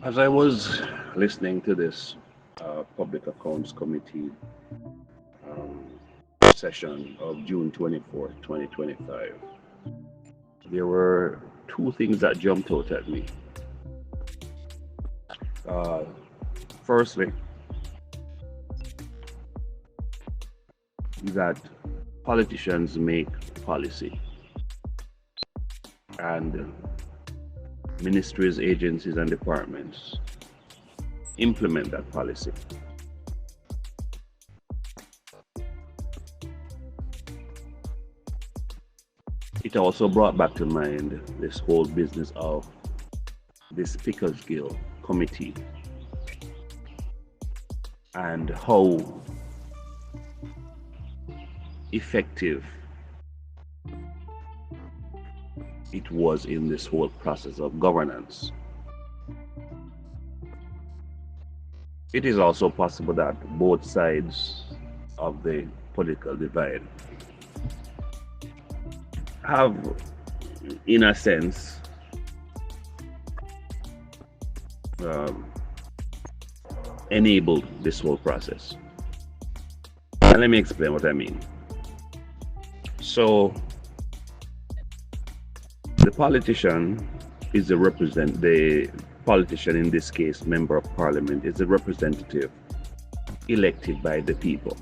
As I was listening to this Public Accounts Committee um, session of June 24th, 2025, there were two things that jumped out at me. Uh, Firstly, that politicians make policy and ministries, agencies, and departments implement that policy. It also brought back to mind this whole business of this Pickersgill Committee and how effective it was in this whole process of governance. It is also possible that both sides of the political divide have, in a sense, um, enabled this whole process. And let me explain what I mean. So, the politician is the politician, in this case, member of parliament, is a representative elected by the people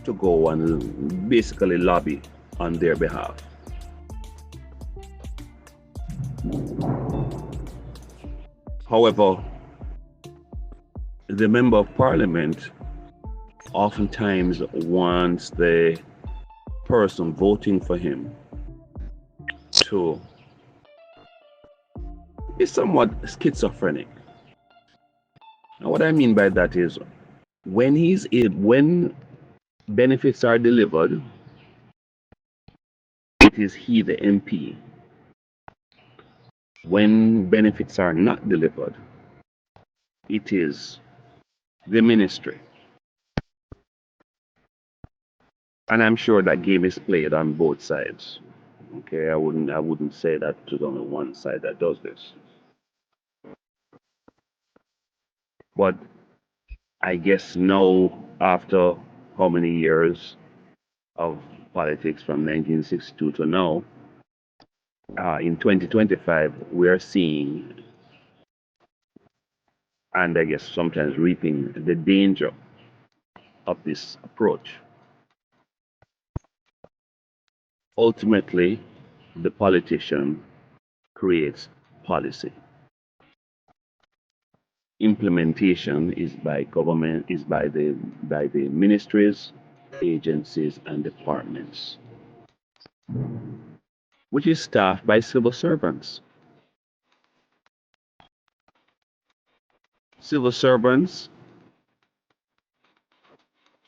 to go and basically lobby on their behalf. However, the member of parliament oftentimes wants the person voting for him to be somewhat schizophrenic. Now, what I mean by that is when benefits are delivered, it is he, the MP. When benefits are not delivered, it is the ministry. And I'm sure that game is played on both sides. Okay, I wouldn't say that there's only one side that does this. But I guess now, after how many years of politics from 1962 to now, in 2025, we are seeing, and I guess sometimes reaping, the danger of this approach. Ultimately, the politician creates policy. Implementation is by government, is by the ministries, agencies, and departments, which is staffed by civil servants. Civil servants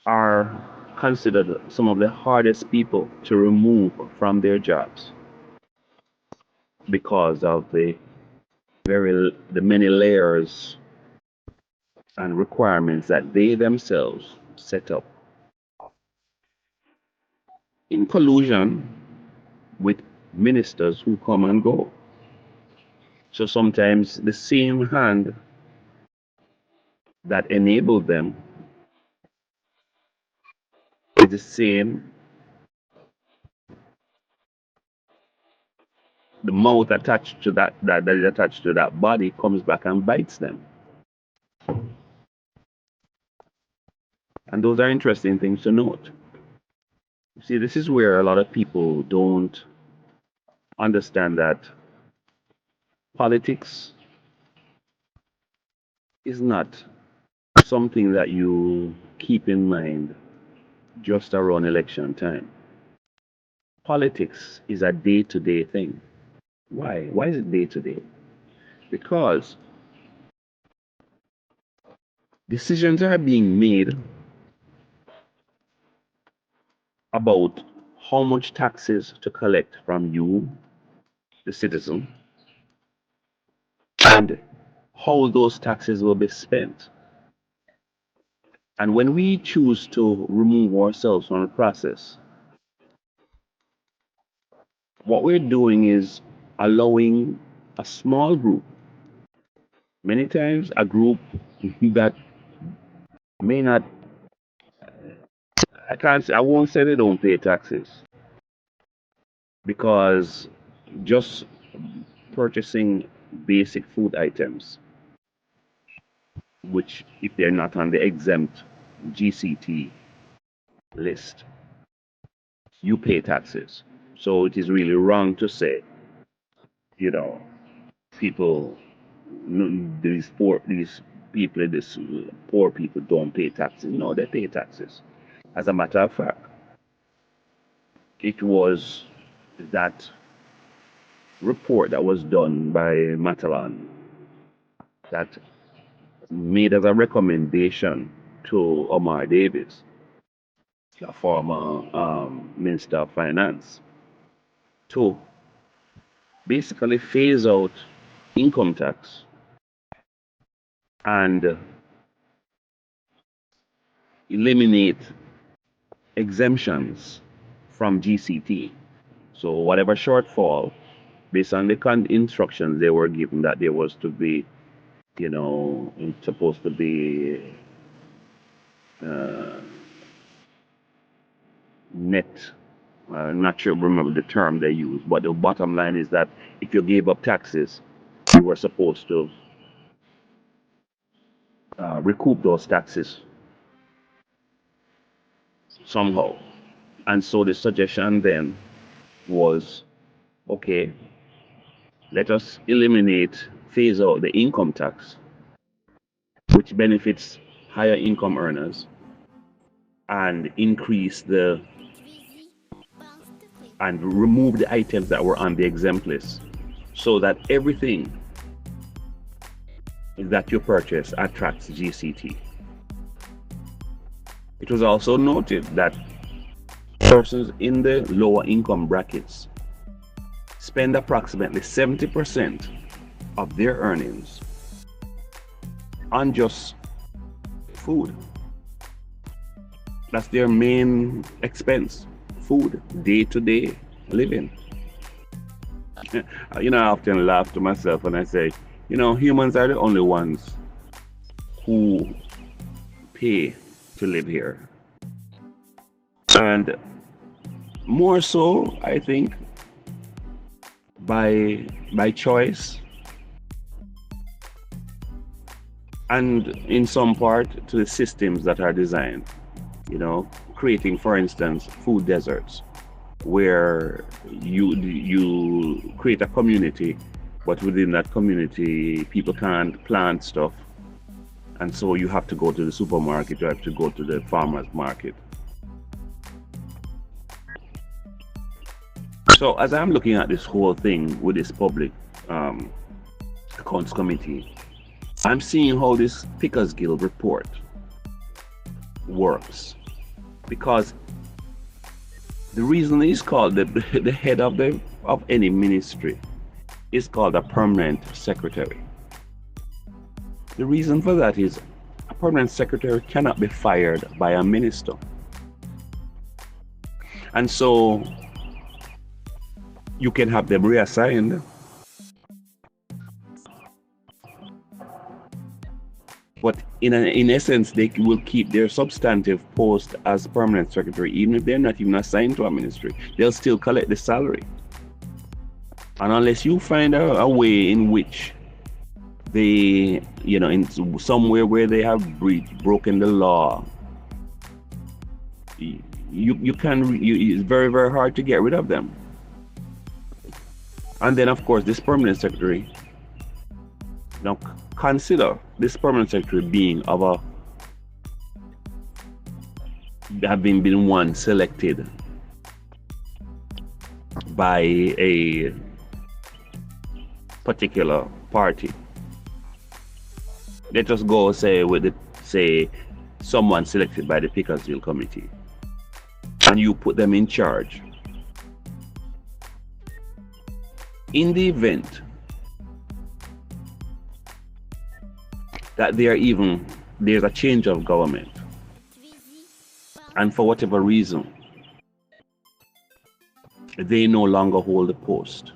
are considered some of the hardest people to remove from their jobs because of the many layers and requirements that they themselves set up in collusion with ministers who come and go. So sometimes the same hand that enabled them is the same, the mouth attached to that is attached to that body comes back and bites them. And those are interesting things to note. You see, this is where a lot of people don't understand that politics is not something that you keep in mind just around election time. Politics is a day to day thing. Why? Why is it day to day? Because decisions are being made about how much taxes to collect from you, the citizen, and how those taxes will be spent. And when we choose to remove ourselves from the process, what we're doing is allowing a small group Many times, a group that may not, I won't say they don't pay taxes because just purchasing basic food items, which if they're not on the exempt GCT list, you pay taxes. So it is really wrong to say, you know, people, these people, these poor people don't pay taxes. No, they pay taxes. As a matter of fact, it was that report that was done by Matalan that made as a recommendation to Omar Davis, the former Minister of Finance, to basically phase out income tax and eliminate exemptions from GCT. So whatever shortfall, based on the instructions they were given, that there was to be, supposed to be uh, net. I'm not sure, remember the term they used, but the bottom line is that if you gave up taxes, you were supposed to recoup those taxes somehow. And so the suggestion then was, okay, let us eliminate, phase out the income tax, which benefits higher income earners, and increase the and remove the items that were on the exempt list so that everything that you purchase attracts GCT. It was also noted that persons in the lower income brackets spend approximately 70% of their earnings on just food. That's their main expense, food, day-to-day living. I often laugh to myself when I say, humans are the only ones who pay to live here. And more so, I think, by choice, and in some part to the systems that are designed, creating, for instance, food deserts, where you create a community, but within that community, people can't plant stuff, and so you have to go to the supermarket, you have to go to the farmer's market. So as I'm looking at this whole thing with this public accounts committee, I'm seeing how this Pickersgill report works, because the reason it's called the head of any ministry is called a permanent secretary. The reason for that is a permanent secretary cannot be fired by a minister, and so you can have them reassigned, but in essence, they will keep their substantive post as permanent secretary, even if they're not even assigned to a ministry. They'll still collect the salary, and unless you find a way in which they, in somewhere where they have broken the law, it's very, very hard to get rid of them. And then, of course, this permanent secretary, now consider this permanent secretary being having been one selected by a particular party. Let us go say someone selected by the Pickergill Committee, and you put them in charge. In the event that there's a change of government, and for whatever reason they no longer hold the post,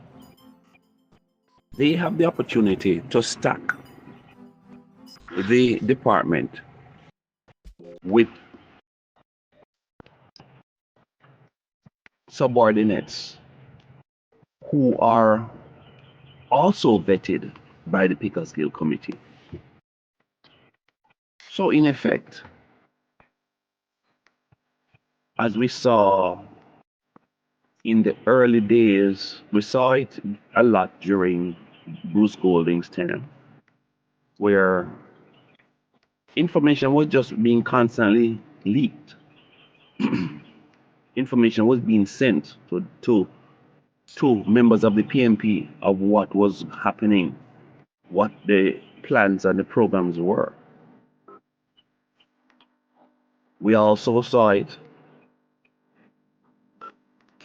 they have the opportunity to sack the department with subordinates who are also vetted by the Pickersgill Committee. So, in effect, as we saw in the early days, we saw it a lot during Bruce Golding's tenure, where information was just being constantly leaked. Information was being sent to members of the PMP of what was happening, what the plans and the programs were. We also saw it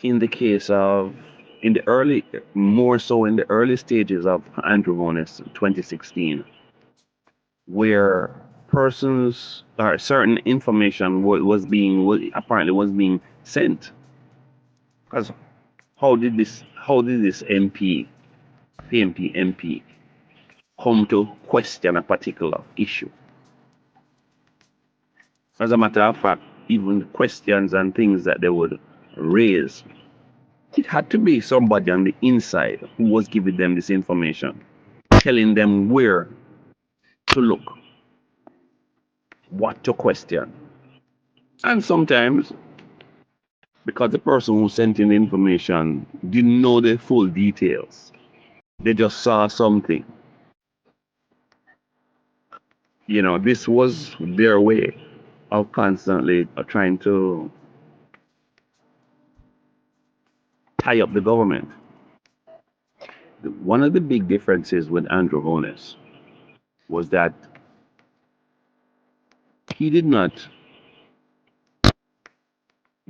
in the case of, in the early, more so in the early stages of Andrew Bonus 2016, where persons or certain information apparently was being sent. Because how did this PMP MP come to question a particular issue? As a matter of fact, even questions and things that they would raise, it had to be somebody on the inside who was giving them this information, telling them where to look, what to question. And sometimes, because the person who sent in the information didn't know the full details, they just saw something. This was their way of constantly trying to tie up the government. One of the big differences with Andrew Holness was that he did not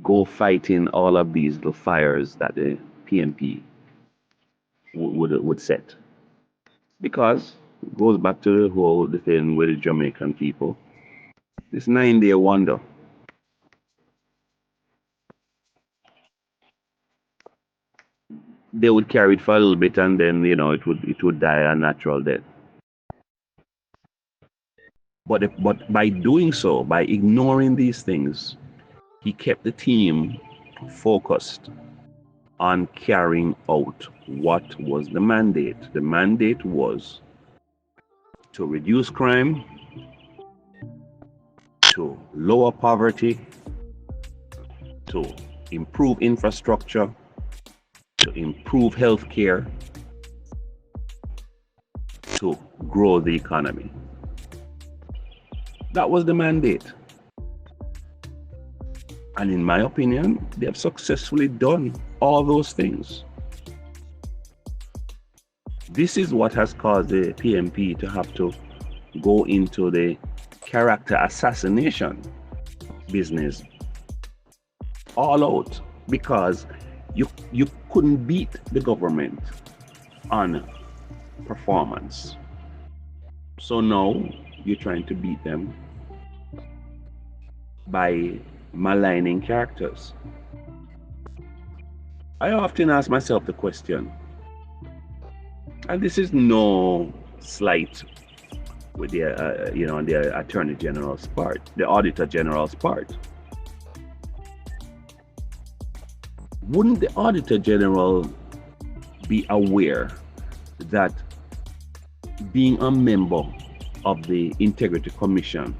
go fighting all of these little fires that the PMP would set. Because it goes back to the whole the thing with the Jamaican people. This 9-day wonder. They would carry it for a little bit and then it would die a natural death. But by doing so, by ignoring these things, he kept the team focused on carrying out what was the mandate. The mandate was to reduce crime, to lower poverty, to improve infrastructure, to improve healthcare, to grow the economy. That was the mandate. And in my opinion, they have successfully done all those things. This is what has caused the PMP to have to go into the character assassination business all out, because you couldn't beat the government on performance. So now you're trying to beat them by maligning characters. I often ask myself the question, and this is no slight with the Attorney General's part, the Auditor General's part. Wouldn't the Auditor General be aware that being a member of the Integrity Commission,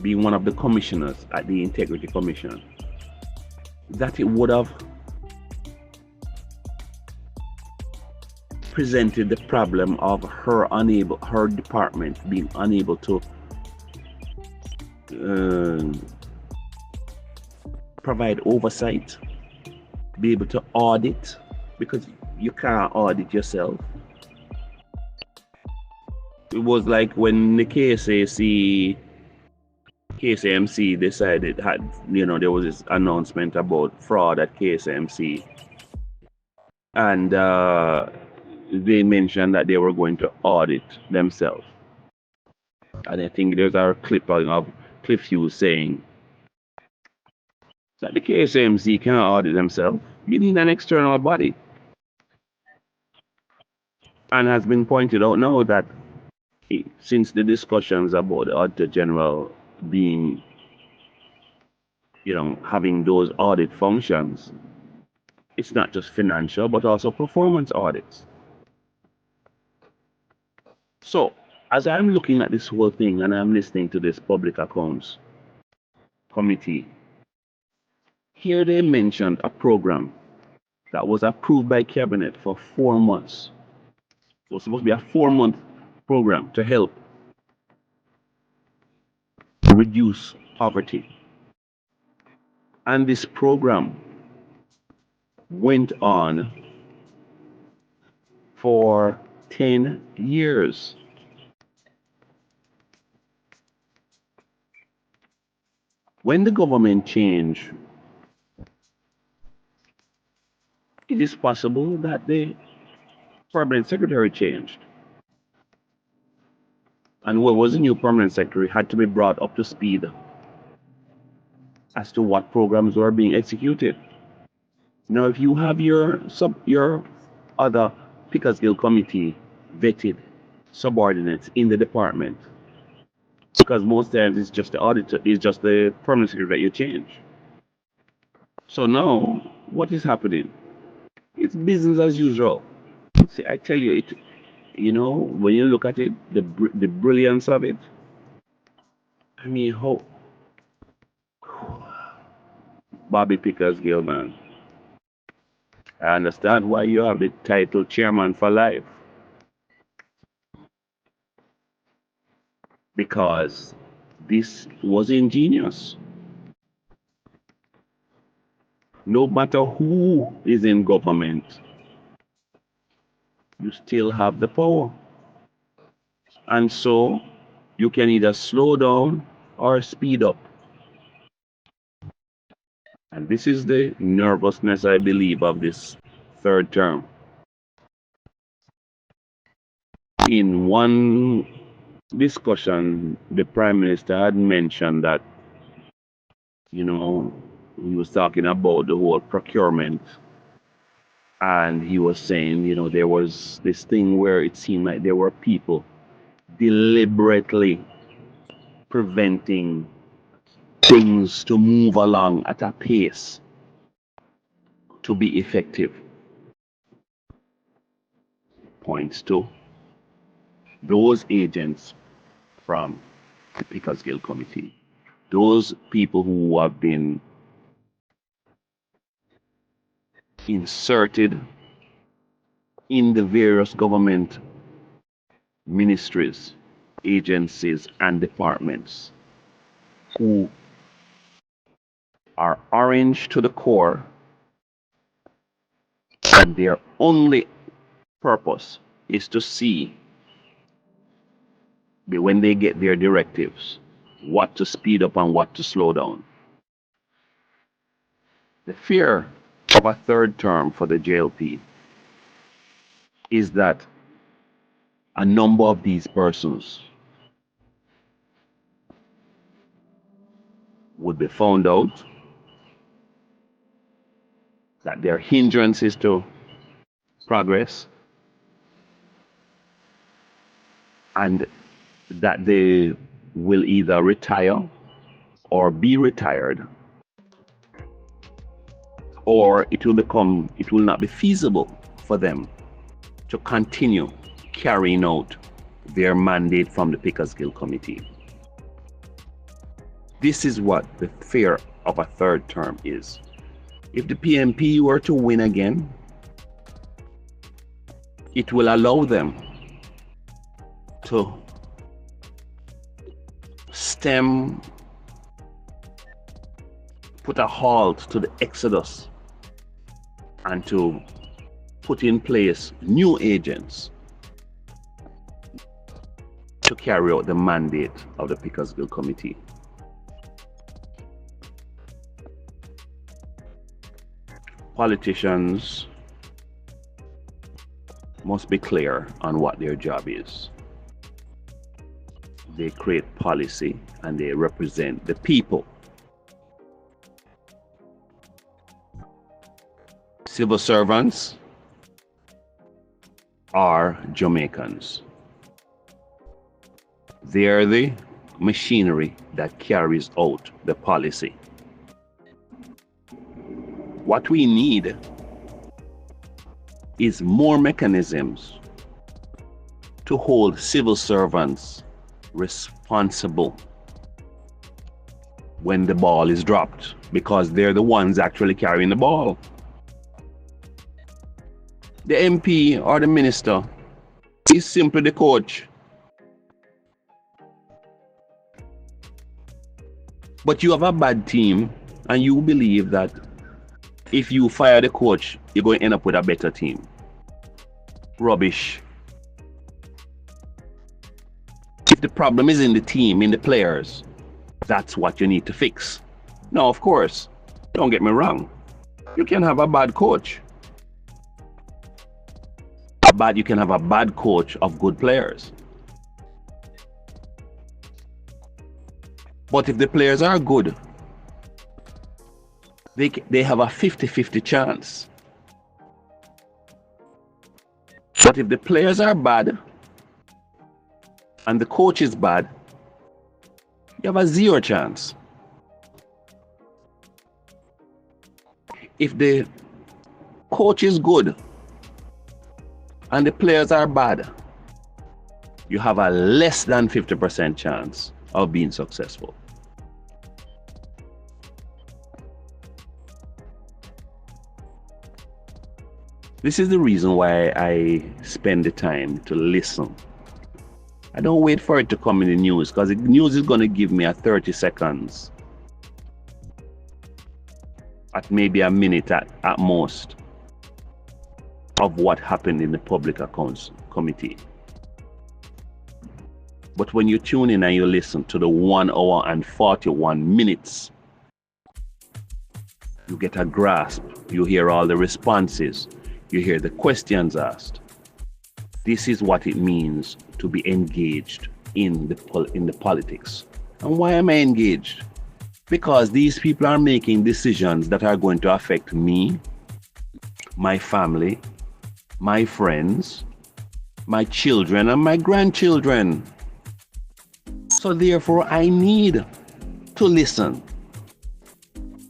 being one of the commissioners at the Integrity Commission, that it would have presented the problem of her department being unable to provide oversight, be able to audit, because you can't audit yourself. It was like when the KSAMC decided, there was this announcement about fraud at KSAMC, and they mentioned that they were going to audit themselves. And I think there's a clip of Cliff Hughes saying that the KSAMC cannot audit themselves. You need an external body. And has been pointed out now that since the discussions about the Auditor General being, having those audit functions, it's not just financial, but also performance audits. So, as I'm looking at this whole thing and I'm listening to this Public Accounts Committee, here they mentioned a program that was approved by Cabinet for 4 months. It was supposed to be a 4-month program to help reduce poverty. And this program went on for 10 years. When the government changed, it is possible that the permanent secretary changed. And whoever was the new permanent secretary had to be brought up to speed as to what programs were being executed. Now, if you have your other Pickersgill Committee vetted subordinates in the department, because most times it's just the auditor, it's just the permanent secretary that you change. So now, what is happening? It's business as usual. See, I tell you, when you look at it, the brilliance of it. I mean, how Bobby Pickersgill, man. I understand why you have the title chairman for life. Because this was ingenious. No matter who is in government, you still have the power. And so you can either slow down or speed up. And this is the nervousness, I believe, of this third term. In one discussion, the Prime Minister had mentioned that, he was talking about the whole procurement. And he was saying, there was this thing where it seemed like there were people deliberately preventing things to move along at a pace to be effective. Points to those agents from the Pickersgill Committee, those people who have been inserted in the various government ministries, agencies, and departments, who are orange to the core, and their only purpose is to see, when they get their directives, what to speed up and what to slow down. The fear of a third term for the JLP is that a number of these persons would be found out, that they're hindrances to progress, and that they will either retire or be retired, or it will not be feasible for them to continue carrying out their mandate from the Pickersgill Committee. This is what the fear of a third term is. If the PMP were to win again, it will allow them to put a halt to the exodus, and to put in place new agents to carry out the mandate of the Pickersgill Committee. Politicians must be clear on what their job is. They create policy and they represent the people. Civil servants are Jamaicans. They are the machinery that carries out the policy. What we need is more mechanisms to hold civil servants responsible when the ball is dropped, because they're the ones actually carrying the ball. The MP or the minister is simply the coach. But you have a bad team and you believe that if you fire the coach, you're going to end up with a better team. Rubbish. If the problem is in the team, in the players, that's what you need to fix. Now, of course, don't get me wrong. You can have a bad coach. But you can have a bad coach of good players. But if the players are good, they have a 50-50 chance. But if the players are bad and the coach is bad, you have a 0 chance. If the coach is good and the players are bad, you have a less than 50% chance of being successful. This is the reason why I spend the time to listen. I don't wait for it to come in the news, because the news is going to give me a 30 seconds, at maybe a minute at most, of what happened in the Public Accounts Committee. But when you tune in and you listen to the 1 hour and 41 minutes, you get a grasp. You hear all the responses. You hear the questions asked. This is what it means to be engaged in the politics. And why am I engaged? Because these people are making decisions that are going to affect me, my family, my friends, my children, and my grandchildren. So therefore, I need to listen.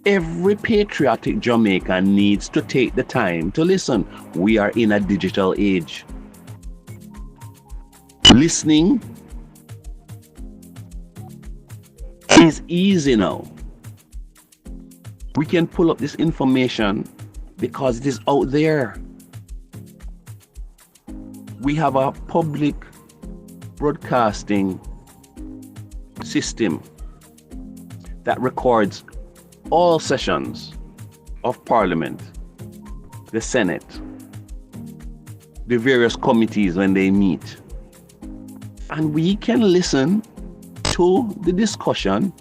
Every patriotic Jamaican needs to take the time to listen. We are in a digital age. Listening is easy now. We can pull up this information because it is out there. We have a public broadcasting system that records all sessions of Parliament, the Senate, the various committees when they meet. And we can listen to the discussion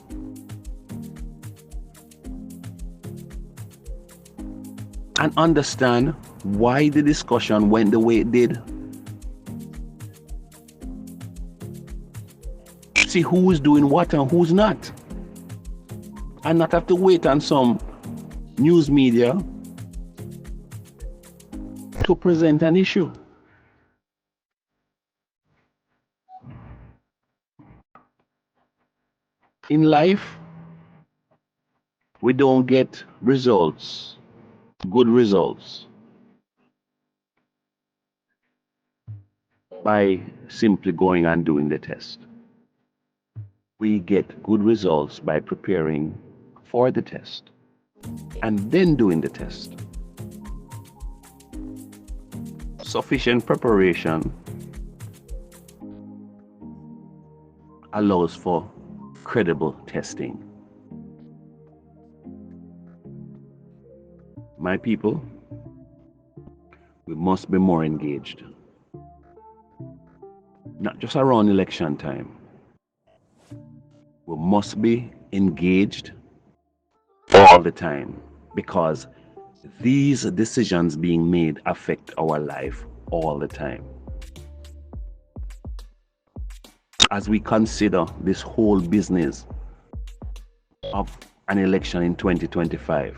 and understand why the discussion went the way it did. See who is doing what and who's not. And not have to wait on some news media to present an issue. In life, we don't get results, good results, by simply going and doing the test. We get good results by preparing for the test and then doing the test. Sufficient preparation allows for credible testing. My people, we must be more engaged. Not just around election time. We must be engaged all the time, because these decisions being made affect our life all the time. As we consider this whole business of an election in 2025,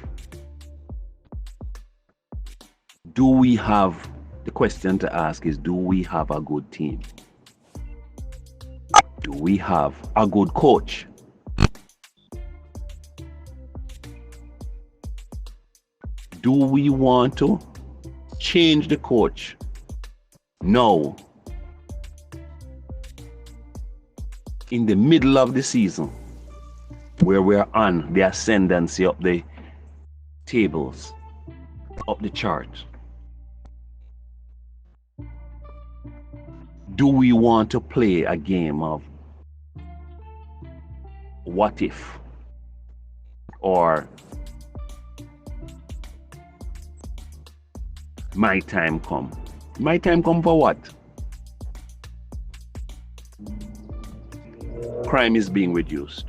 do we have, the question to ask is, do we have a good team? Do we have a good coach? Do we want to change the coach? No. In the middle of the season, where we're on the ascendancy up the tables, up the chart, do we want to play a game of what if, or my time come? My time come for what? Crime is being reduced.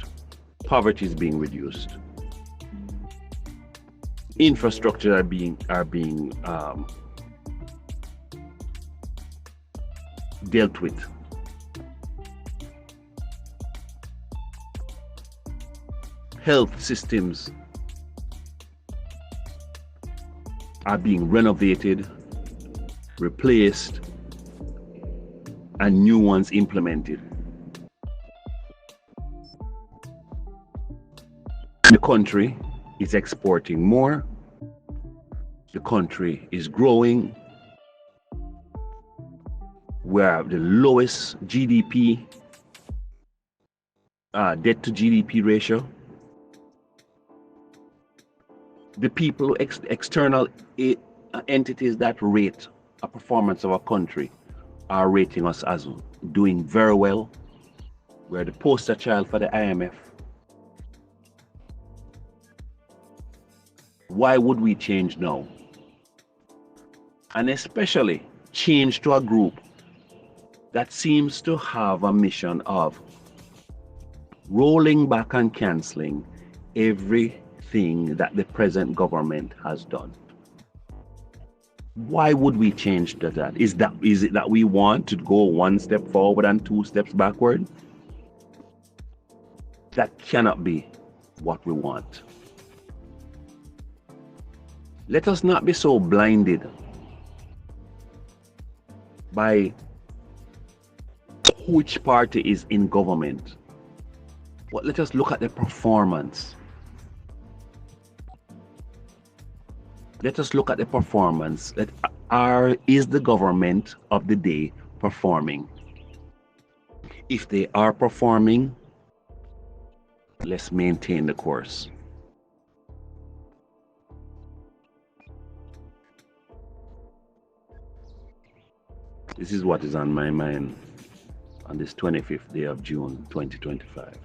Poverty is being reduced. Infrastructure are being dealt with. Health systems are being renovated, replaced, and new ones implemented. The country is exporting more. The country is growing. We have the lowest GDP, debt to GDP ratio. The people, external entities that rate a performance of a country are rating us as doing very well. We're the poster child for the IMF. Why would we change now? And especially change to a group that seems to have a mission of rolling back and cancelling everything that the present government has done? Why would we change to that? Is it that we want to go one step forward and two steps backward? That cannot be what we want. Let us not be so blinded by which party is in government, but let us look at the performance. Let us look at the performance. Is the government of the day performing? If they are performing, let's maintain the course. This is what is on my mind on this 25th day of June 2025.